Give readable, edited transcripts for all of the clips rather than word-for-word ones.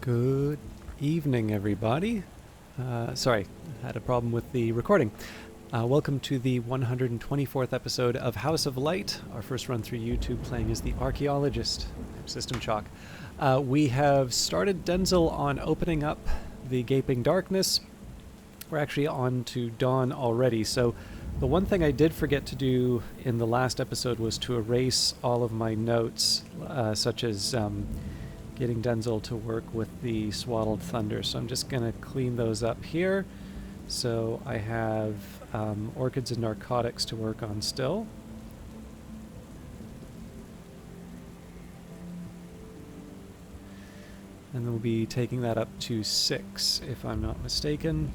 Good evening, everybody. Sorry, had a problem with the recording. Welcome to the 124th episode of House of Light, our first run through YouTube playing as the Archaeologist, System Chalk. We have started Denzel on opening up the Gaping Darkness. We're actually on to Dawn already, so the one thing I did forget to do in the last episode was to erase all of my notes, such as getting Denzel to work with the Swaddled Thunder. So I'm just going to clean those up here. So I have Orchids and Narcotics to work on still. And then we'll be taking that up to 6, if I'm not mistaken.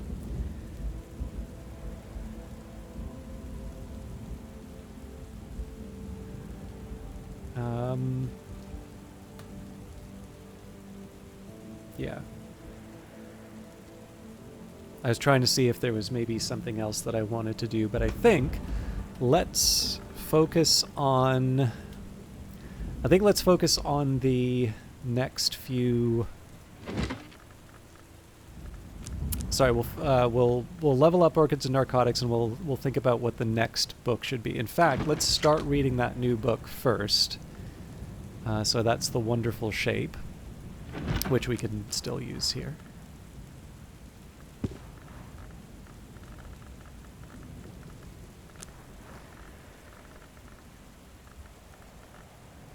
Yeah. I was trying to see if there was maybe something else that I wanted to do, but I think let's focus on... let's focus on the next few... Sorry, we'll level up Orchids and Narcotics, and we'll think about what the next book should be. In fact, let's start reading that new book first. So that's The Wonderful Shape, which we can still use here.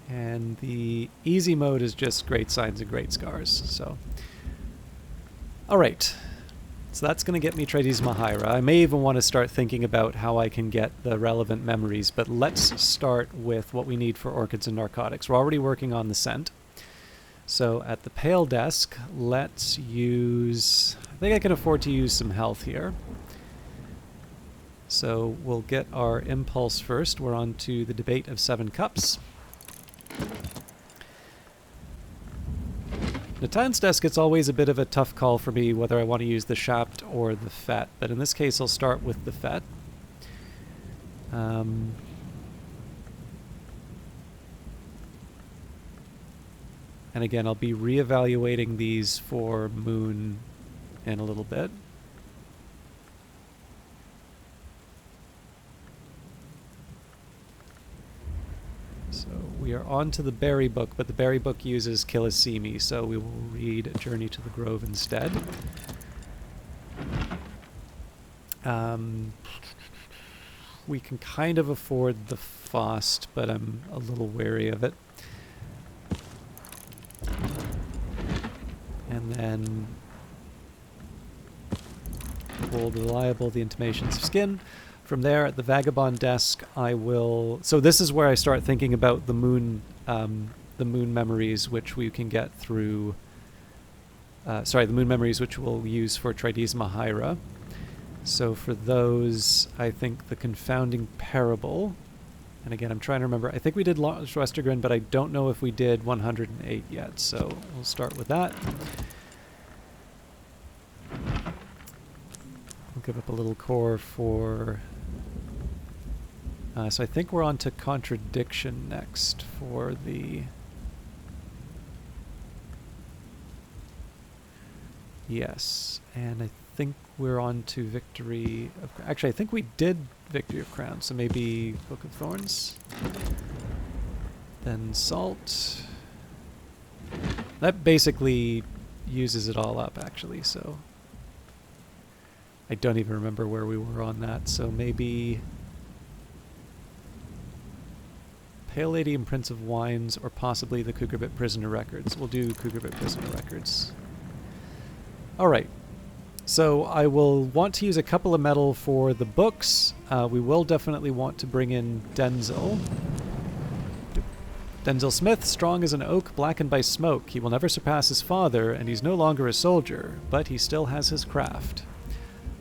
And the easy mode is just Great Signs and Great Scars. So, all right. So that's going to get me Tradi's Mahaira. I may even want to start thinking about how I can get the relevant memories, but let's start with what we need for Orchids and Narcotics. We're already working on the scent. So at the Pale Desk, let's use... I think I can afford to use some health here. So we'll get our Impulse first. We're on to the Debate of 7 Cups. Natan's Desk, it's always a bit of a tough call for me whether I want to use the Shapt or the Fet, but in this case I'll start with the Fet. And again, I'll be reevaluating these for Moon in a little bit. So we are on to the Berry book, but the Berry book uses Killisimi, so we will read Journey to the Grove instead. We can kind of afford the Fost, but I'm a little wary of it. And then Bold Reliable, the Intimations of Skin. From there, at the Vagabond Desk, I will... So this is where I start thinking about the moon memories, which we can get through... the moon memories, which we'll use for Tradi's Mahaira. So for those, I think the Confounding Parable... And again, I'm trying to remember. I think we did Westergren, but I don't know if we did 108 yet. So we'll start with that. We'll give up a little core for... so I think we're on to Contradiction next for the... Yes, and I think we're on to Victory of... Actually, I think we did Victory of Crowns, so maybe Book of Thorns. Then Salt. That basically uses it all up, actually, so... I don't even remember where we were on that, so maybe... Pale Lady and Prince of Wines, or possibly the Cougar Prisoner Records. We'll do Cougar Prisoner Records. Alright. So I will want to use a couple of metal for the books. We will definitely want to bring in Denzel. Denzel Smith, strong as an oak blackened by smoke. He will never surpass his father, and he's no longer a soldier, but he still has his craft.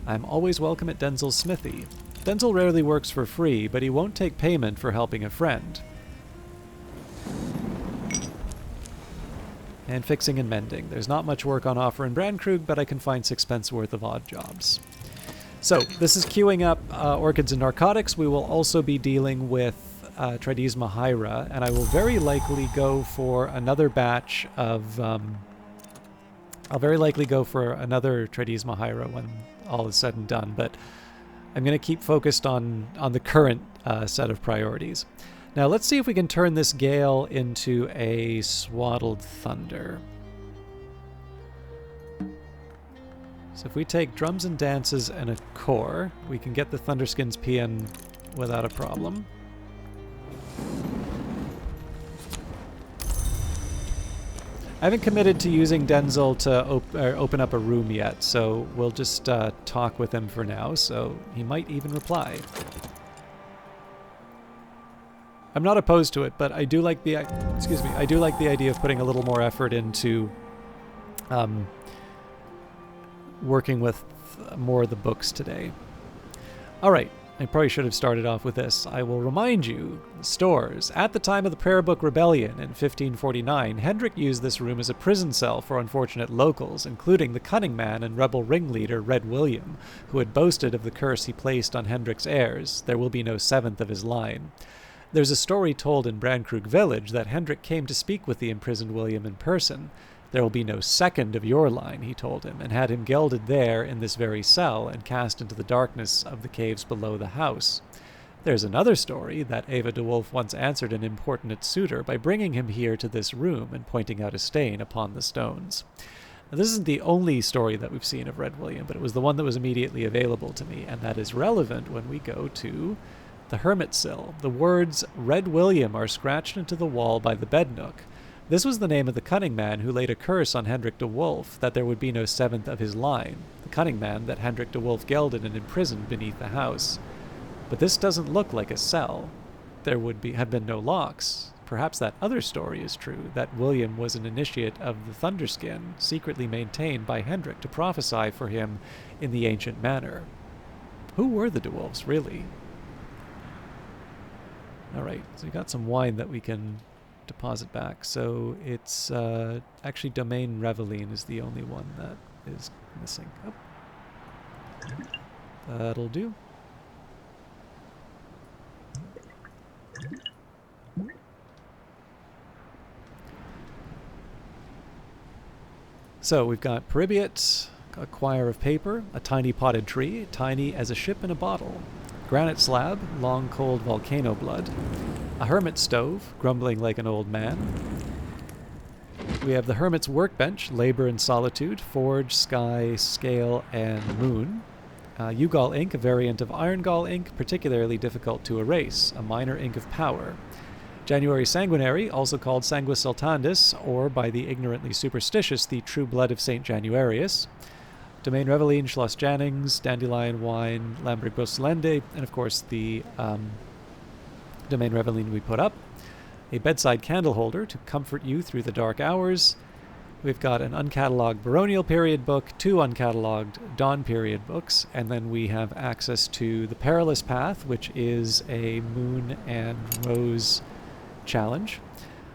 I'm always welcome at Denzel's smithy. Denzel rarely works for free, but he won't take payment for helping a friend. And fixing and mending. There's not much work on offer in Brandkrug, but I can find 6 worth of odd jobs. So, this is queuing up Orchids and Narcotics. We will also be dealing with Tradi's Mahaira, and I will very likely go for another batch of I'll very likely go for another Tridisma Hyra when all is said and done, but I'm going to keep focused on the current set of priorities. Now let's see if we can turn this gale into a swaddled thunder. So if we take drums and dances and a core, we can get the Thunderskins PN without a problem. I haven't committed to using Denzel to open up a room yet, so we'll just talk with him for now, so he might even reply. I'm not opposed to it, but I do like the I do like the idea of putting a little more effort into working with more of the books today. All right. I probably should have started off with this. I will remind you, stores. At the time of the Prayer Book Rebellion in 1549, Hendrik used this room as a prison cell for unfortunate locals, including the cunning man and rebel ringleader Red William, who had boasted of the curse he placed on Hendrik's heirs. There will be no seventh of his line. There's a story told in Brandkrug village that Hendrik came to speak with the imprisoned William in person. There will be no second of your line, he told him, and had him gelded there in this very cell and cast into the darkness of the caves below the house. There's another story that Eva de Wolf once answered an importunate suitor by bringing him here to this room and pointing out a stain upon the stones. Now, this isn't the only story that we've seen of Red William, but it was the one that was immediately available to me, and that is relevant when we go to the Hermit Sill. The words Red William are scratched into the wall by the bed nook. This was the name of the cunning man who laid a curse on Hendrik de Wolf, that there would be no seventh of his line, the cunning man that Hendrik de Wolf gelded and imprisoned beneath the house. But this doesn't look like a cell. There would have been no locks. Perhaps that other story is true, that William was an initiate of the Thunderskin, secretly maintained by Hendrik to prophesy for him in the ancient manner. Who were the de Wolfs, really? Alright, so we got some wine that we can deposit back. So it's actually Domain Reveline is the only one that is missing. Oh. That'll do. So we've got Peribiot, a quire of paper, a tiny potted tree, tiny as a ship in a bottle, granite slab, long cold volcano blood, a hermit stove, grumbling like an old man. We have the hermit's workbench, labor and solitude, forge, sky, scale, and moon. Ugol ink, a variant of Irongol ink, particularly difficult to erase, a minor ink of power. January sanguinary, also called Sanguis Sultandis, or by the ignorantly superstitious, the true blood of St. Januarius. Domain Reveline, Schloss Jannings, Dandelion Wine, Lamberg Boslende, and of course the Domain Reveline we put up. A bedside candle holder to comfort you through the dark hours. We've got an uncatalogued baronial period book, 2 uncatalogued dawn period books, and then we have access to the Perilous Path, which is a moon and rose challenge.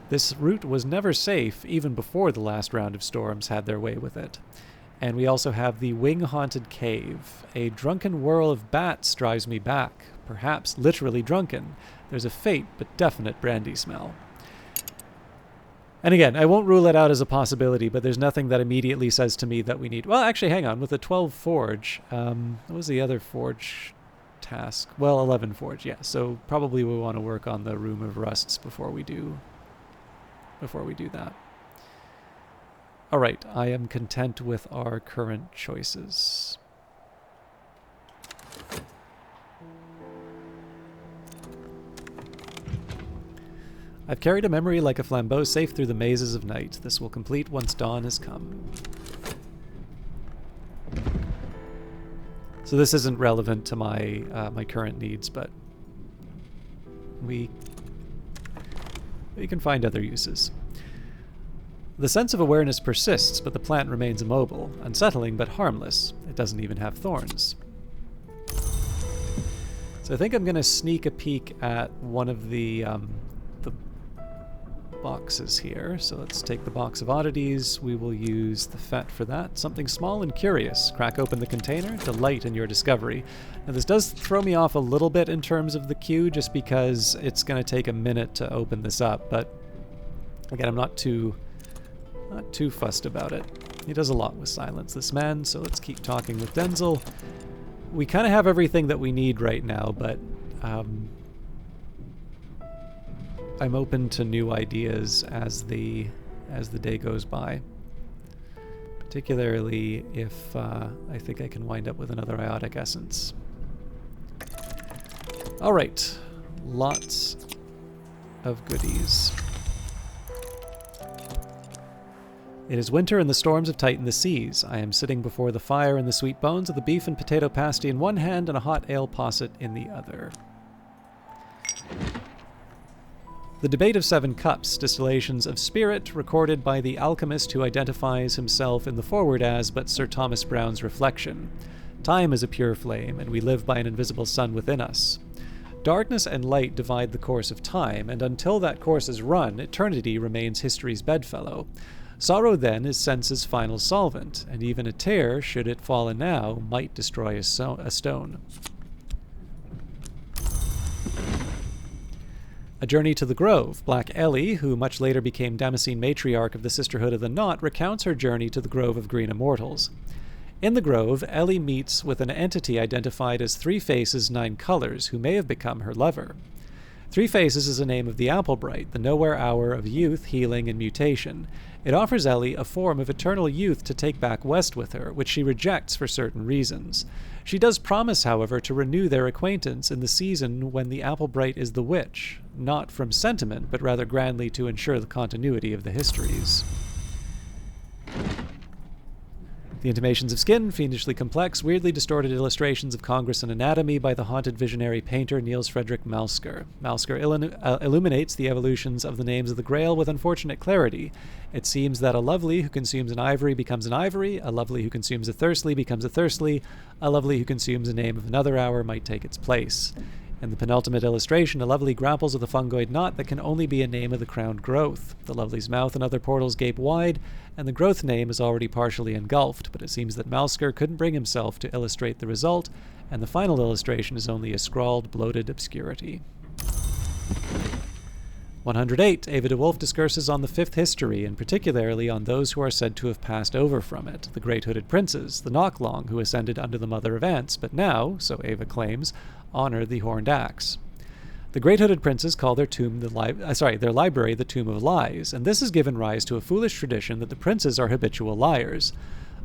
This route was never safe even before the last round of storms had their way with it. And we also have the Wing-Haunted Cave. A drunken whirl of bats drives me back, perhaps literally drunken. There's a faint but definite brandy smell. And again, I won't rule it out as a possibility, but there's nothing that immediately says to me that we need... Well, actually, hang on. With the 12 forge, what was the other forge task? Well, 11 forge, yeah. So probably we want to work on the Room of Rusts before we do that. All right, I am content with our current choices. I've carried a memory like a flambeau safe through the mazes of night. This will complete once dawn has come. So this isn't relevant to my my current needs, but we can find other uses. The sense of awareness persists, but the plant remains immobile, unsettling but harmless. It doesn't even have thorns. So I think I'm going to sneak a peek at one of the boxes here. So let's take the box of oddities. We will use the FET for that. Something small and curious. Crack open the container. Delight in your discovery. Now this does throw me off a little bit in terms of the queue, just because it's going to take a minute to open this up. But again, I'm not too fussed about it. He does a lot with silence, this man, so let's keep talking with Denzel. We kind of have everything that we need right now, but I'm open to new ideas as the day goes by. Particularly if I think I can wind up with another iotic essence. Alright, lots of goodies. It is winter and the storms have tightened the seas. I am sitting before the fire and the sweet bones of the beef and potato pasty in one hand and a hot ale posset in the other. The Debate of Seven Cups, distillations of spirit, recorded by the alchemist who identifies himself in the foreword as but Sir Thomas Browne's reflection. Time is a pure flame, and we live by an invisible sun within us. Darkness and light divide the course of time, and until that course is run, eternity remains history's bedfellow. Sorrow, then, is sense's final solvent, and even a tear, should it fallen now, might destroy a stone. A Journey to the Grove. Black Ellie, who much later became Damascene matriarch of the Sisterhood of the Knot, recounts her journey to the Grove of Green Immortals. In the Grove, Ellie meets with an entity identified as Three Faces, Nine Colors, who may have become her lover. Three Faces is a name of the Applebright, the nowhere hour of youth, healing, and mutation. It offers Ellie a form of eternal youth to take back west with her, which she rejects for certain reasons. She does promise, however, to renew their acquaintance in the season when the Applebright is the witch, not from sentiment, but rather grandly to ensure the continuity of the histories. The Intimations of Skin, fiendishly complex, weirdly distorted illustrations of Congress and anatomy by the haunted visionary painter Niels Frederick Malsker. Malsker illuminates the evolutions of the names of the Grail with unfortunate clarity. It seems that a lovely who consumes an ivory becomes an ivory, a lovely who consumes a thirstly becomes a thirstly, a lovely who consumes a name of another hour might take its place. In the penultimate illustration, a lovely grapples with a fungoid knot that can only be a name of the crowned growth. The lovely's mouth and other portals gape wide, and the growth name is already partially engulfed, but it seems that Malsker couldn't bring himself to illustrate the result, and the final illustration is only a scrawled, bloated obscurity. 108. Ava de Wolf discourses on the fifth history, and particularly on those who are said to have passed over from it, the great hooded princes, the Knocklong, who ascended under the Mother of Ants, but now, so Ava claims, honor the horned axe. The great hooded princes call their their library the Tomb of Lies, and this has given rise to a foolish tradition that the princes are habitual liars.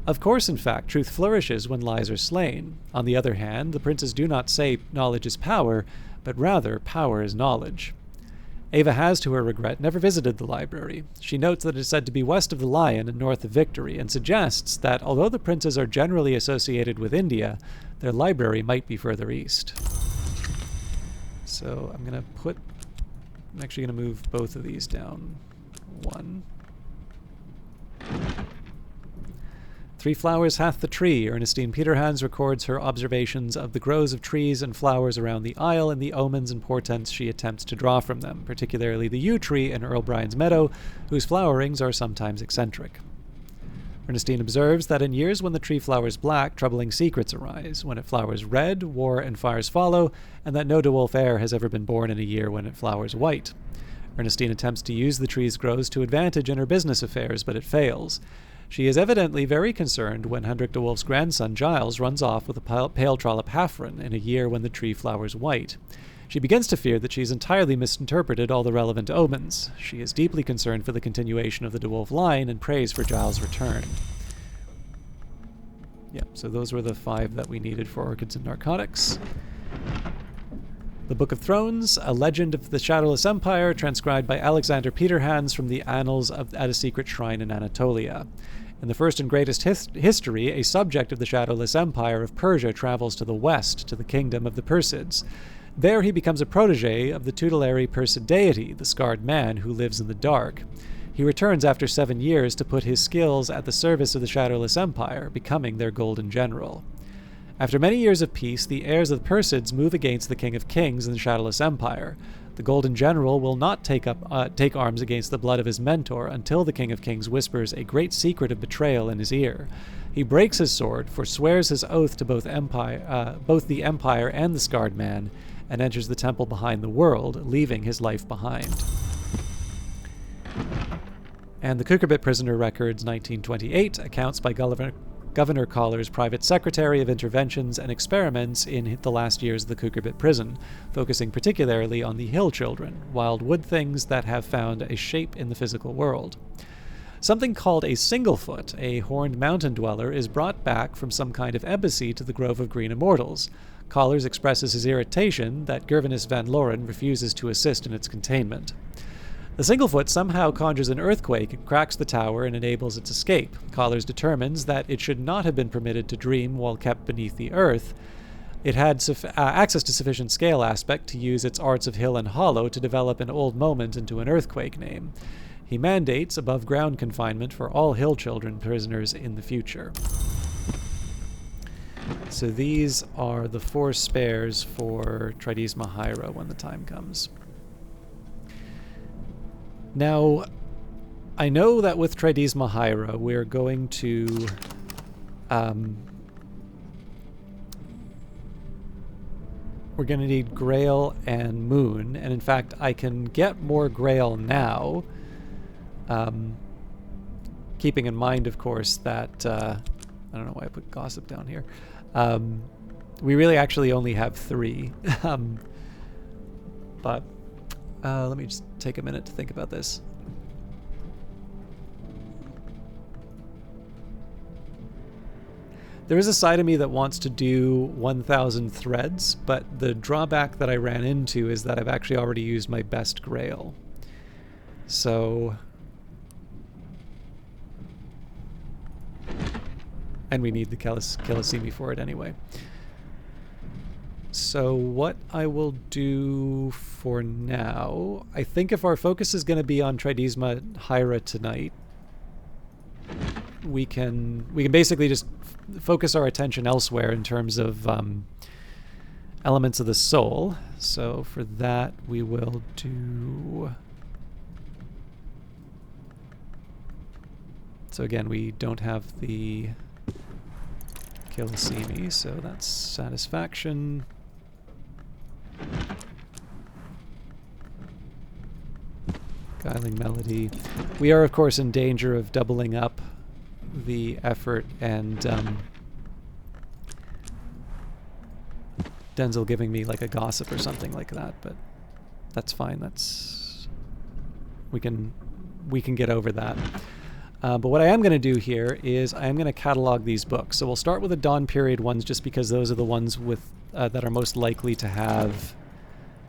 Of course, in fact, truth flourishes when lies are slain. On the other hand, the princes do not say knowledge is power, but rather power is knowledge. Ava has, to her regret, never visited the library. She notes that it is said to be west of the Lion and north of Victory, and suggests that, although the princes are generally associated with India, their library might be further east. So I'm actually going to move both of these down. One. Three flowers hath the tree. Ernestine Peterhans records her observations of the groves of trees and flowers around the isle and the omens and portents she attempts to draw from them, particularly the yew tree in Earl Brian's meadow, whose flowerings are sometimes eccentric. Ernestine observes that in years when the tree flowers black, troubling secrets arise. When it flowers red, war and fires follow, and that no de Wolf heir has ever been born in a year when it flowers white. Ernestine attempts to use the tree's growth to advantage in her business affairs, but it fails. She is evidently very concerned when Hendrik de Wolf's grandson Giles runs off with a pale trollop Hafren in a year when the tree flowers white. She begins to fear that she's entirely misinterpreted all the relevant omens. She is deeply concerned for the continuation of the de Wolf line and prays for Giles' return. Yep, so those were the 5 that we needed for Orchids and Narcotics. The Book of Thrones, a legend of the Shadowless Empire, transcribed by Alexander Peterhans from the Annals at a Secret Shrine in Anatolia. In the first and greatest history, a subject of the Shadowless Empire of Persia travels to the west, to the kingdom of the Persids. There he becomes a protege of the tutelary Persid deity, the Scarred Man who lives in the dark. He returns after 7 years to put his skills at the service of the Shadowless Empire, becoming their golden general. After many years of peace, the heirs of the Persids move against the King of Kings and the Shadowless Empire. The Golden General will not take arms against the blood of his mentor until the King of Kings whispers a great secret of betrayal in his ear. He breaks his sword, forswears his oath to both the Empire and the Scarred Man, and enters the temple behind the world, leaving his life behind. And the Cucurbit Prisoner Records 1928 accounts by Governor Collar's private secretary of interventions and experiments in the last years of the Cucurbit prison, focusing particularly on the hill children, wild wood things that have found a shape in the physical world. Something called a Singlefoot, a horned mountain dweller, is brought back from some kind of embassy to the Grove of Green Immortals. Collars expresses his irritation that Gervinus Van Loren refuses to assist in its containment. The Singlefoot somehow conjures an earthquake, cracks the tower, and enables its escape. Collars determines that it should not have been permitted to dream while kept beneath the earth. It had access to sufficient scale aspect to use its arts of hill and hollow to develop an old moment into an earthquake name. He mandates above-ground confinement for all hill children prisoners in the future. So these are the 4 spares for Tridesma Hyra when the time comes. Now, I know that with Tridesma Hyra, we're going to we're going to need Grail and Moon, and in fact, I can get more Grail now, keeping in mind, of course, that I don't know why I put Gossip down here. We really actually only have 3, but let me just take a minute to think about this. There is a side of me that wants to do 1,000 threads, but the drawback that I ran into is that I've actually already used my best Grail. So... and we need the Kilisimi for it anyway. So what I will do for now, I think if our focus is going to be on Tridesma Hyra tonight, we can basically just focus our attention elsewhere in terms of elements of the soul. So for that, we will do... So again, we don't have the Kilisimi, so that's Satisfaction. Guiling Melody. We are, of course, in danger of doubling up the effort and Denzel giving me like a Gossip or something like that, but that's fine. We can get over that. But what I am going to do here is I am going to catalog these books. So we'll start with the Dawn Period ones just because those are the ones with that are most likely to have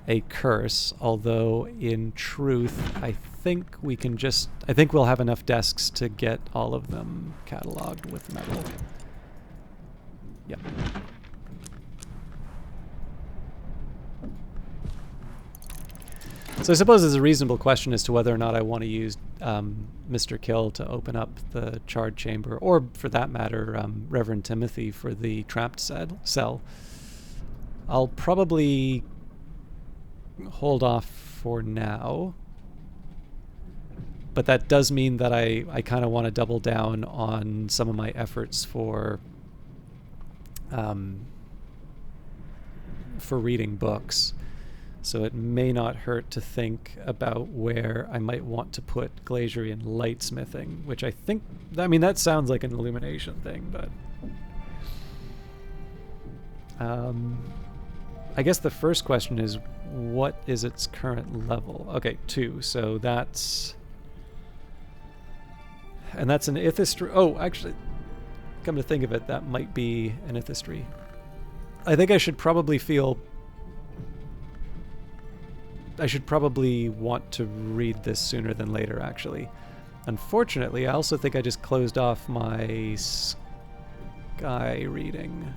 a curse, although in truth I think we'll have enough desks to get all of them cataloged with metal. Yep. So I suppose there's a reasonable question as to whether or not I want to use Mr. Kill to open up the Charred Chamber, or for that matter, Reverend Timothy for the Trapped Cell. I'll probably hold off for now, but that does mean that I kind of want to double down on some of my efforts for reading books. So it may not hurt to think about where I might want to put Glacierian Lightsmithing, which I think, I mean, that sounds like an Illumination thing, but I guess the first question is, what is its current level? Okay, 2, so that's... and that's an Ithistry. Oh, actually, come to think of it, that might be an Ithistry. I think I should probably want to read this sooner than later, actually. Unfortunately, I also think I just closed off my Sky reading.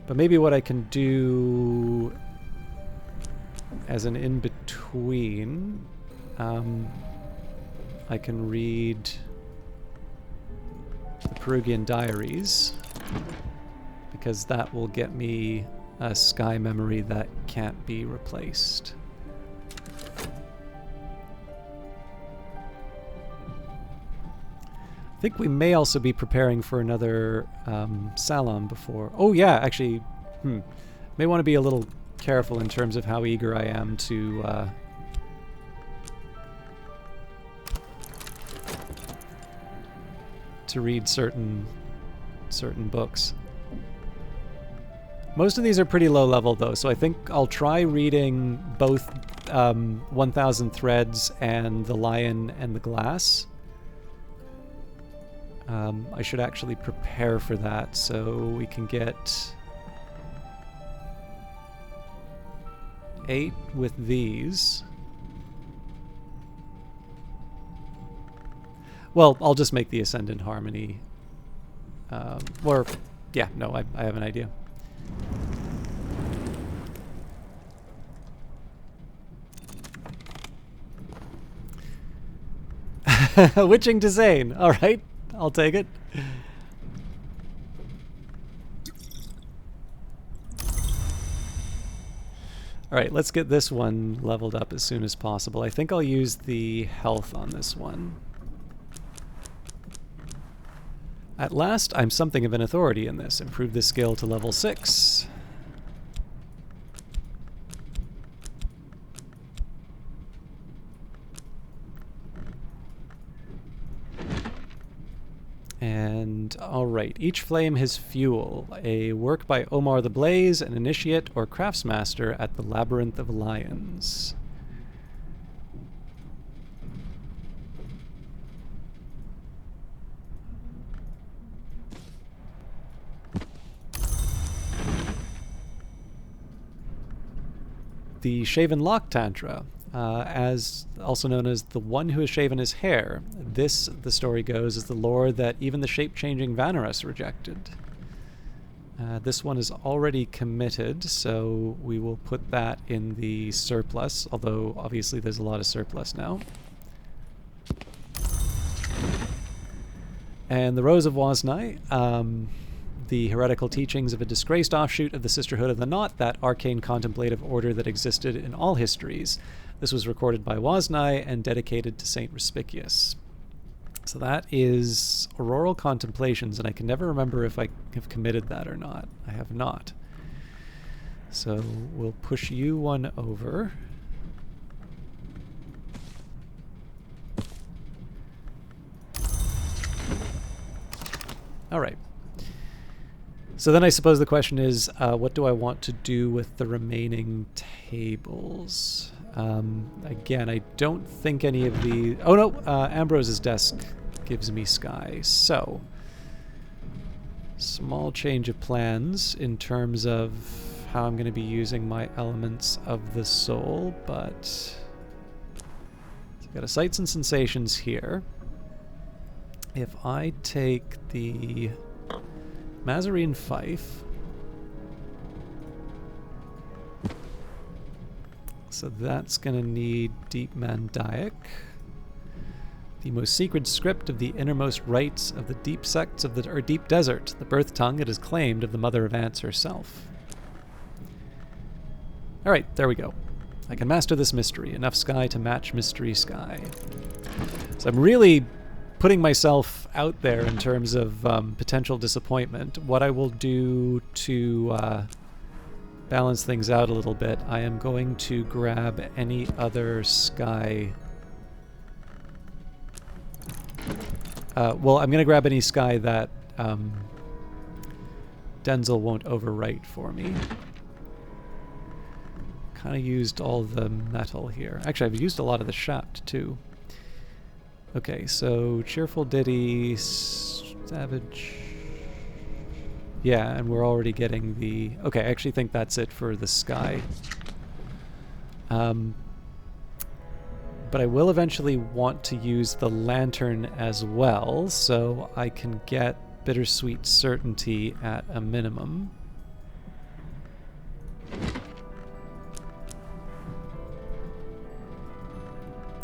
But maybe what I can do as an in-between, I can read the Perugian Diaries, because that will get me a Sky memory that can't be replaced. I think we may also be preparing for another Salam before... oh yeah, actually, may want to be a little careful in terms of how eager I am to read certain books. Most of these are pretty low level though, so I think I'll try reading both 1000 Threads and The Lion and the Glass. I should actually prepare for that so we can get 8 with these. Well, I'll just make the Ascendant Harmony. Or, yeah, no, I have an idea. Witching to Zane. All right, I'll take it. All right, let's get this one leveled up as soon as possible. I think I'll use the health on this one. At last, I'm something of an authority in this. Improve this skill to level 6. And, alright, each flame has fuel. A work by Omar the Blaze, an initiate or craftsmaster at the Labyrinth of Lions. The Shaven Lock Tantra, as also known as the one who has shaven his hair. This, the story goes, is the lore that even the shape-changing Vanarus rejected. This one is already committed, so we will put that in the surplus, although obviously there's a lot of surplus now. And the Rose of Woznai, the heretical teachings of a disgraced offshoot of the Sisterhood of the Knot, that arcane contemplative order that existed in all histories. This was recorded by Woznai and dedicated to Saint Respicius. So that is Auroral Contemplations, and I can never remember if I have committed that or not. I have not. So we'll push you one over. All right. So then I suppose the question is, what do I want to do with the remaining tables? Again, I don't think any of the... Oh no, Ambrose's desk gives me sky. So, small change of plans in terms of how I'm going to be using my elements of the soul, but... So I've got a Sights and Sensations here. If I take the Mazarine Fife, so that's going to need Deep Mandaic, the most secret script of the innermost rites of the deep sects of the deep desert, the birth tongue it is claimed of the Mother of Ants herself. All right, there we go. I can master this mystery. Enough sky to match mystery sky. So I'm really putting myself out there in terms of potential disappointment. What I will do to balance things out a little bit, I am going to grab any other sky. Well, I'm going to grab any sky that Denzel won't overwrite for me. Kind of used all the metal here. Actually, I've used a lot of the shaft too. Okay, so Cheerful Ditty, Savage. Yeah, and we're already getting the... Okay, I actually think that's it for the sky. But I will eventually want to use the lantern as well, so I can get Bittersweet Certainty at a minimum.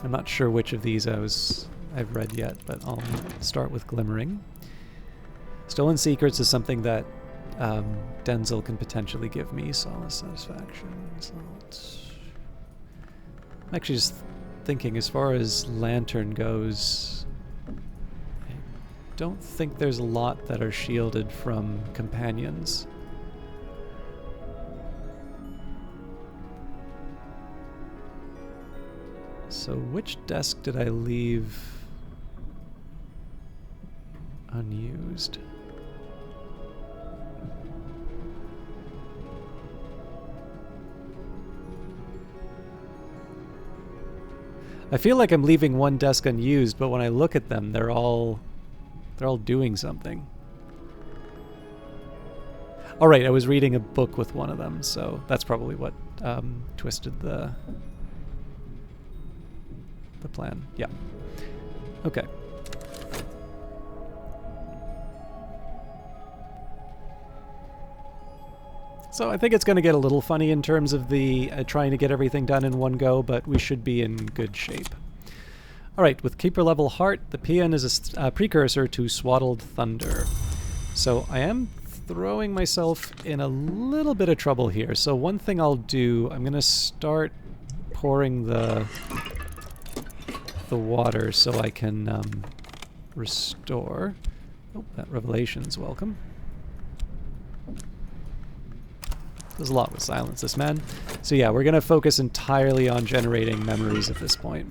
I'm not sure which of these I've read yet, but I'll start with Glimmering. Stolen Secrets is something that Denzel can potentially give me. Solace, Satisfaction, Solace. I'm actually just thinking, as far as Lantern goes, I don't think there's a lot that are shielded from companions. So which desk did I leave unused? I feel like I'm leaving one desk unused, but when I look at them, they're all doing something. All right, I was reading a book with one of them, so that's probably what twisted the plan. Yeah. Okay. So I think it's going to get a little funny in terms of the trying to get everything done in one go, but we should be in good shape. All right, with Keeper level Heart, the Paean is a precursor to Swaddled Thunder. So I am throwing myself in a little bit of trouble here. So one thing I'll do, I'm going to start pouring the water so I can restore. Oh, that revelation's welcome. There's a lot with Silence This Man. So yeah, we're going to focus entirely on generating memories at this point.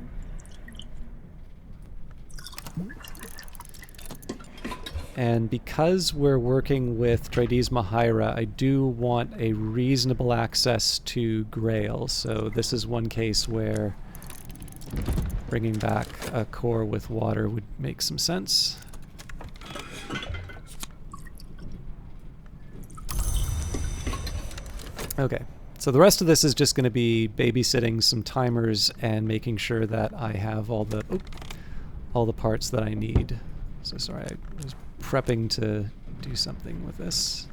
And because we're working with Tridesma Hira, I do want a reasonable access to Grail. So this is one case where bringing back a core with water would make some sense. Okay, so the rest of this is just going to be babysitting some timers and making sure that I have all the parts that I need. So sorry, I was prepping to do something with this.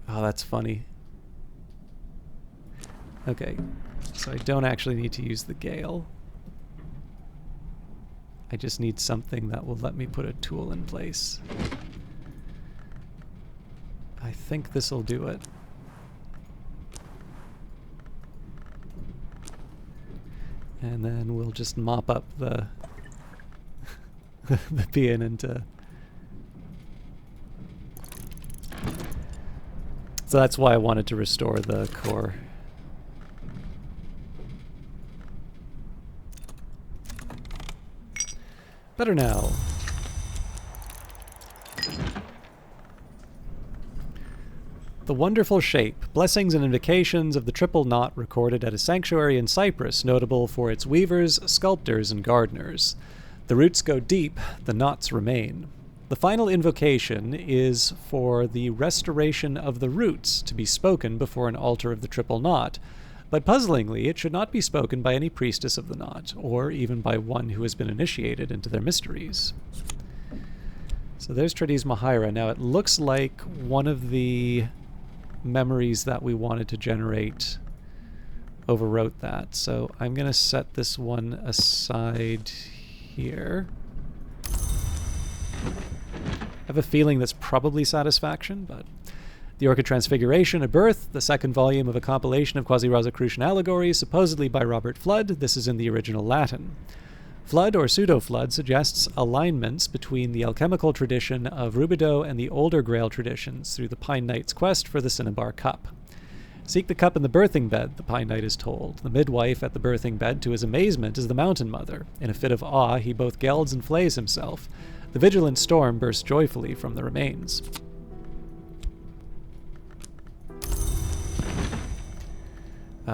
Oh, that's funny. Okay, so I don't actually need to use the Gale. I just need something that will let me put a tool in place. I think this will do it. And then we'll just mop up the the Paean into... So that's why I wanted to restore the core. Better now. The wonderful shape, blessings and invocations of the triple knot recorded at a sanctuary in Cyprus, notable for its weavers, sculptors, and gardeners. The roots go deep, the knots remain. The final invocation is for the restoration of the roots to be spoken before an altar of the triple knot, but puzzlingly, it should not be spoken by any priestess of the knot, or even by one who has been initiated into their mysteries. So there's Tridesma Hira. Now it looks like one of the memories that we wanted to generate overwrote that. So I'm going to set this one aside here. I have a feeling that's probably Satisfaction, but the Orchid Transfiguration, A Birth, the second volume of a compilation of quasi-Rosicrucian allegories, supposedly by Robert Flood. This is in the original Latin. Flood, or pseudo-Flood, suggests alignments between the alchemical tradition of Rubidoux and the older Grail traditions through the Pine Knight's quest for the Cinnabar Cup. Seek the cup in the birthing bed, the Pine Knight is told. The midwife at the birthing bed, to his amazement, is the Mountain Mother. In a fit of awe, he both gelds and flays himself. The vigilant storm bursts joyfully from the remains.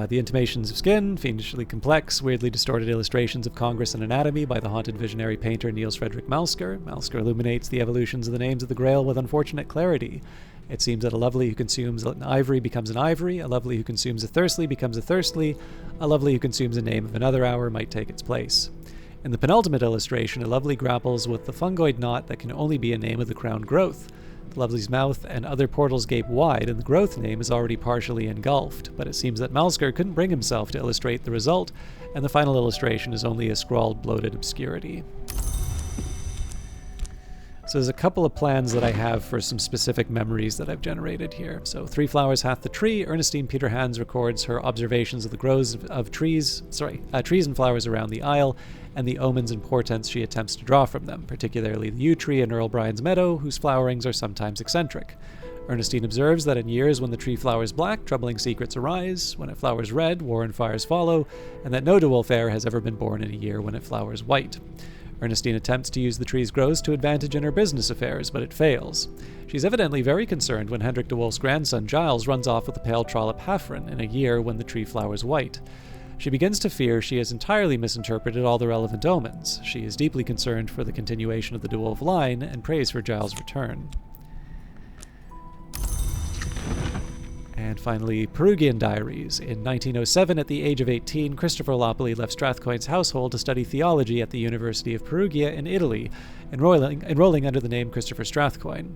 The Intimations of Skin, fiendishly complex, weirdly distorted illustrations of Congress and anatomy by the haunted visionary painter Niels Frederick Malsker. Malsker illuminates the evolutions of the names of the Grail with unfortunate clarity. It seems that a lovely who consumes an ivory becomes an ivory, a lovely who consumes a thirstly becomes a thirstly, a lovely who consumes a name of another hour might take its place. In the penultimate illustration, a lovely grapples with the fungoid knot that can only be a name of the crowned growth. The lovely's mouth and other portals gape wide, and the growth name is already partially engulfed, but it seems that Malsker couldn't bring himself to illustrate the result, and the final illustration is only a scrawled, bloated obscurity. So there's a couple of plans that I have for some specific memories that I've generated here. So Three Flowers Hath the Tree. Ernestine Peterhans records her observations of the growths of trees and flowers around the isle, and the omens and portents she attempts to draw from them, particularly the yew tree in Earl Brian's meadow, whose flowerings are sometimes eccentric. Ernestine observes that in years when the tree flowers black, troubling secrets arise. When it flowers red, war and fires follow, and that no de Wolf heir has ever been born in a year when it flowers white. Ernestine attempts to use the tree's growth to advantage in her business affairs, but it fails. She's evidently very concerned when Hendrik de Wolf's grandson Giles runs off with the pale trollop Hafren in a year when the tree flowers white. She begins to fear she has entirely misinterpreted all the relevant omens. She is deeply concerned for the continuation of the de Wolf line and prays for Giles' return. And finally, Perugian Diaries. In 1907, at the age of 18, Christopher Lopoli left Strathcoyne's household to study theology at the University of Perugia in Italy, enrolling under the name Christopher Strathcoyne.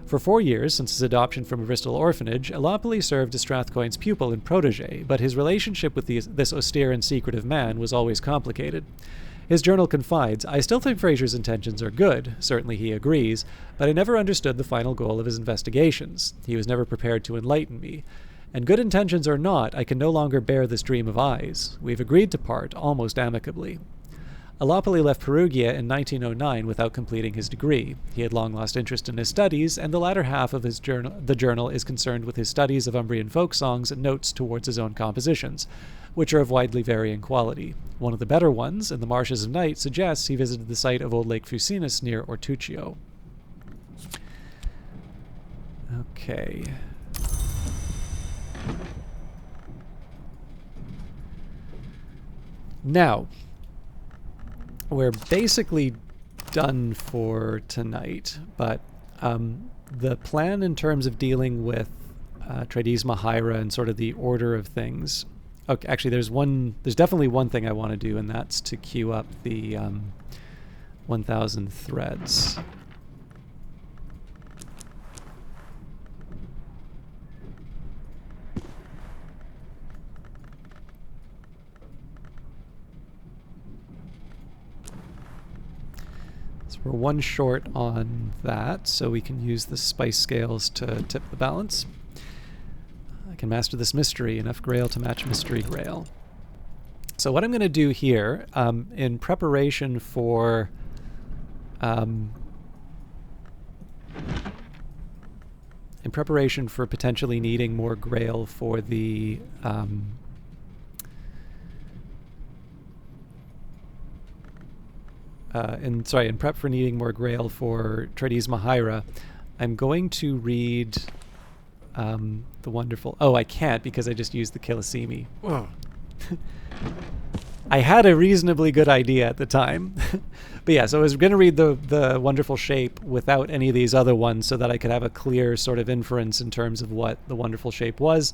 For 4 years, since his adoption from a Bristol orphanage, Lopoli served as Strathcoyne's pupil and protege, but his relationship with this austere and secretive man was always complicated. His journal confides, "I still think Fraser's intentions are good, certainly he agrees, but I never understood the final goal of his investigations. He was never prepared to enlighten me. And good intentions or not, I can no longer bear this dream of eyes. We've agreed to part, almost amicably." Lopoli left Perugia in 1909 without completing his degree. He had long lost interest in his studies, and the latter half of the journal is concerned with his studies of Umbrian folk songs and notes towards his own compositions, which are of widely varying quality. One of the better ones, In the Marshes of Night, suggests he visited the site of Old Lake Fucinus near Ortuccio. Okay. Now, we're basically done for tonight, but the plan in terms of dealing with Tridesma Hira and sort of the order of things. Okay, actually, there's definitely one thing I want to do, and that's to queue up the 1,000 threads. We're one short on that, so we can use the spice scales to tip the balance. I can master this mystery, enough grail to match mystery grail. So what I'm going to do here, in preparation for potentially needing more grail for the in prep for needing more grail for Tridesma Hira, I'm going to read the wonderful... Oh, I can't because I just used the Kilisimi. I had a reasonably good idea at the time. But yeah, so I was going to read the wonderful shape without any of these other ones so that I could have a clear sort of inference in terms of what the wonderful shape was.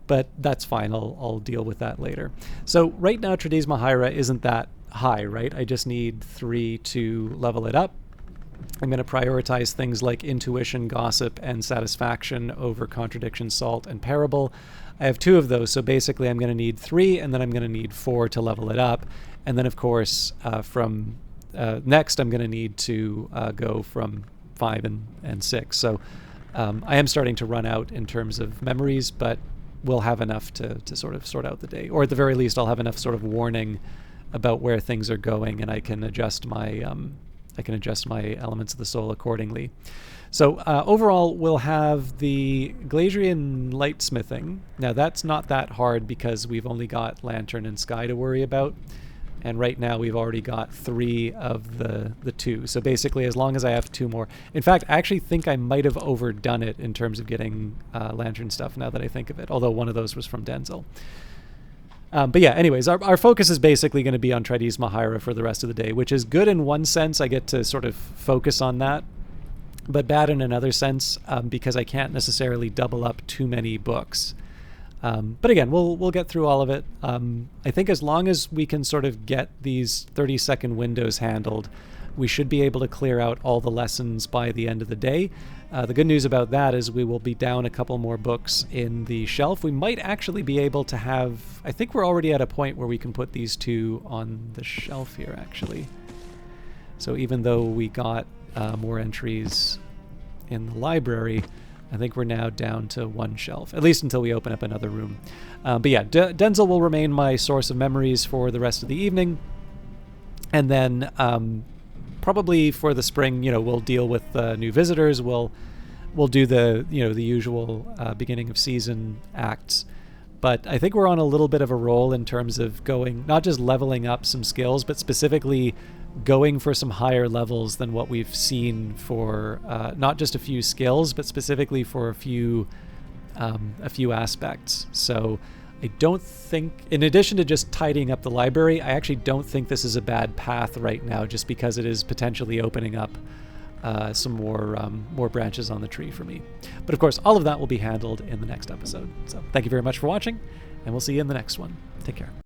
But that's fine. I'll deal with that later. So right now, Tridesma Hira isn't that high, right? I just need 3 to level it up. I'm going to prioritize things like intuition, gossip, and satisfaction over contradiction, salt, and parable. I have 2 of those, so basically I'm going to need 3, and then I'm going to need 4 to level it up. And then, of course, from next I'm going to need to go from 5 and 6. So I am starting to run out in terms of memories, but we'll have enough to sort of sort out the day. Or at the very least, I'll have enough sort of warning about where things are going, and I can adjust my elements of the soul accordingly. So overall, we'll have the Glazerian lightsmithing. Now that's not that hard because we've only got Lantern and Sky to worry about, and right now we've already got 3 of the 2. So basically, as long as I have 2 more. In fact, I actually think I might have overdone it in terms of getting Lantern stuff now that I think of it, although one of those was from Denzel. But yeah, anyways, our focus is basically going to be on Tridesma Hira for the rest of the day, which is good in one sense. I get to sort of focus on that, but bad in another sense because I can't necessarily double up too many books. But again, we'll get through all of it. I think as long as we can sort of get these 30-second windows handled, we should be able to clear out all the lessons by the end of the day. The good news about that is we will be down a couple more books in the shelf. We might actually be able to have... I think we're already at a point where we can put these 2 on the shelf here, actually. So even though we got more entries in the library, I think we're now down to 1 shelf, at least until we open up another room. But yeah, Denzel will remain my source of memories for the rest of the evening. And then... probably for the spring, we'll deal with new visitors. We'll we'll do the the usual beginning of season acts. But I think we're on a little bit of a roll in terms of going, not just leveling up some skills, but specifically going for some higher levels than what we've seen for not just a few skills, but specifically for a few aspects. So I don't think, in addition to just tidying up the library, I actually don't think this is a bad path right now, just because it is potentially opening up some more branches on the tree for me. But of course, all of that will be handled in the next episode. So thank you very much for watching, and we'll see you in the next one. Take care.